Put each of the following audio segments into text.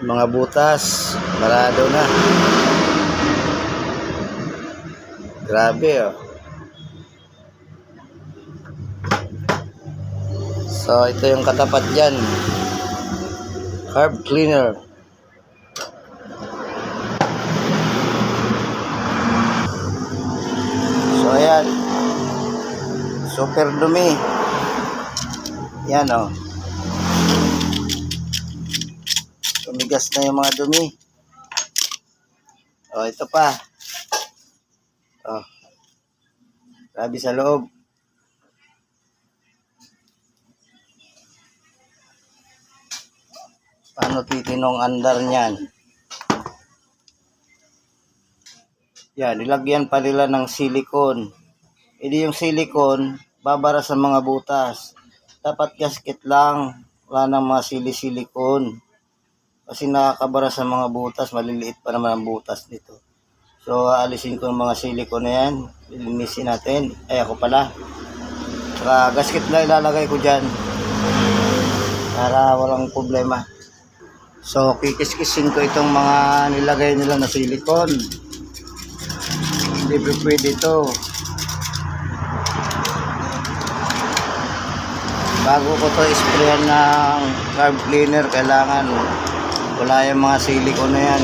Mga butas, marado na. Grabe oh. So ito yung katapat dyan. Carb cleaner. So ayan. Super dumi. Yan oh. Tumigas na yung mga dumi. Oh, ito pa. Oh. Grabe sa loob. Paano titinong andar niyan? Yan, nilagyan pa nila ng silicone. Hindi yung silicone, babara sa mga butas. Dapat gasket lang. Wala nang mga silicone. Kasi nakakabara sa mga butas, maliliit pa naman ang butas nito. So, alisin ko yung mga silicone na yan. Linisin natin. Ay, ako pala. Saka gasket lang ilalagay ko dyan. Para walang problema. So, kikis-kisin ko itong mga nilagay nila na silicone. Hindi pwede ito. Bago ko to sprayan ng carb cleaner, kailangan wala yung mga silicone na yan.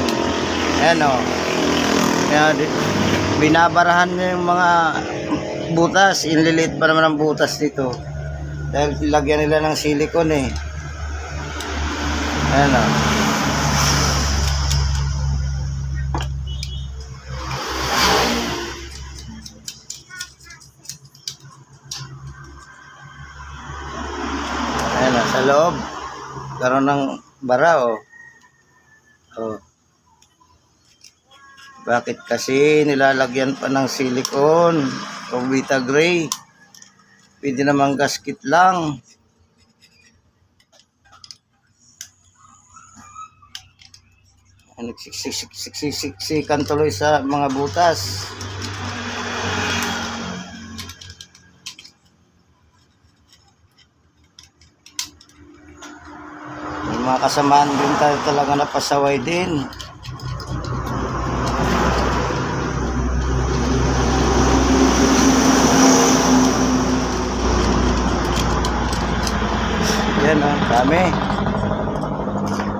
Ayan o. Ayan, binabarahan niya yung mga butas. Inliliit pa naman ang butas dito. Dahil lagyan nila ng silicone eh. Ayan o. Ayan o, sa loob. Karoon ng bara o. Oh. Bakit kasi nilalagyan pa ng silicone o Vita Gray? Pwede namang gasket lang. Nagsiksikan tuloy sa mga butas. May mga kasamaan din tayo talaga napasaway din. Yan o, dami.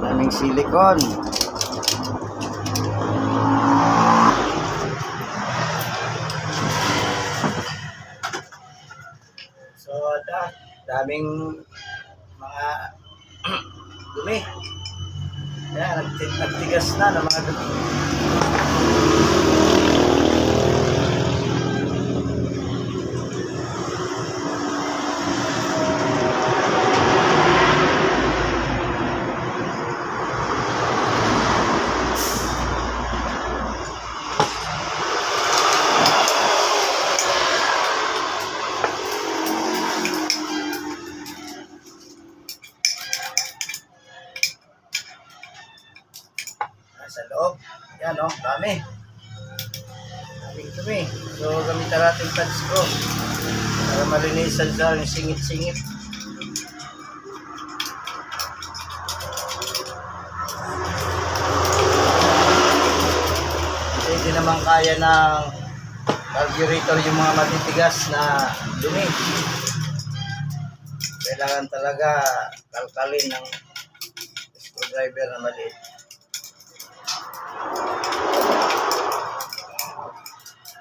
Daming silicone. So, daming mga dumi. Yan, nagtigas na ng mga dumi. Sa loob. Yan o, dami. Daming dumi. So, gamitan natin pads ko para malinisan sa yung singit-singit. Kasi hindi naman kaya ng carburetor yung mga matitigas na dumi. Kailangan talaga kalkalin ng screwdriver na maliit.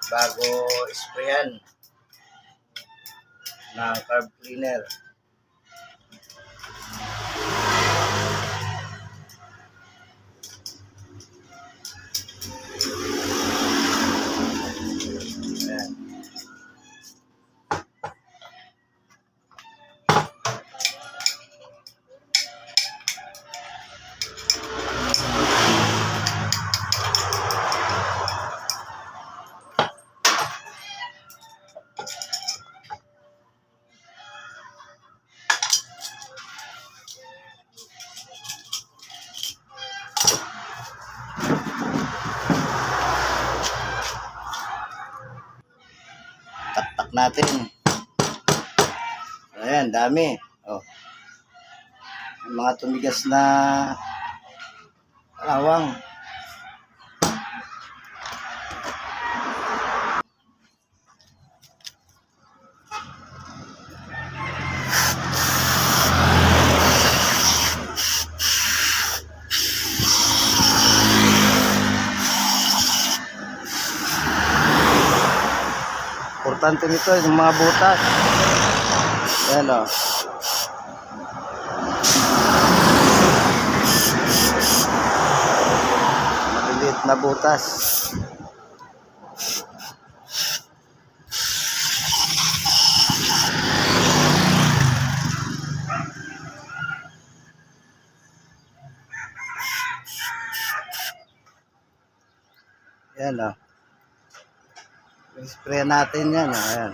Bago sprayan ng carb cleaner. Ayan. Taktak natin. Ayan, dami. Oh. Yung mga tumigas na lawang. Importante nito yung mga butas. Ayan o. Maliliit na butas. Ayan o. I-spray natin yan o. Ayan.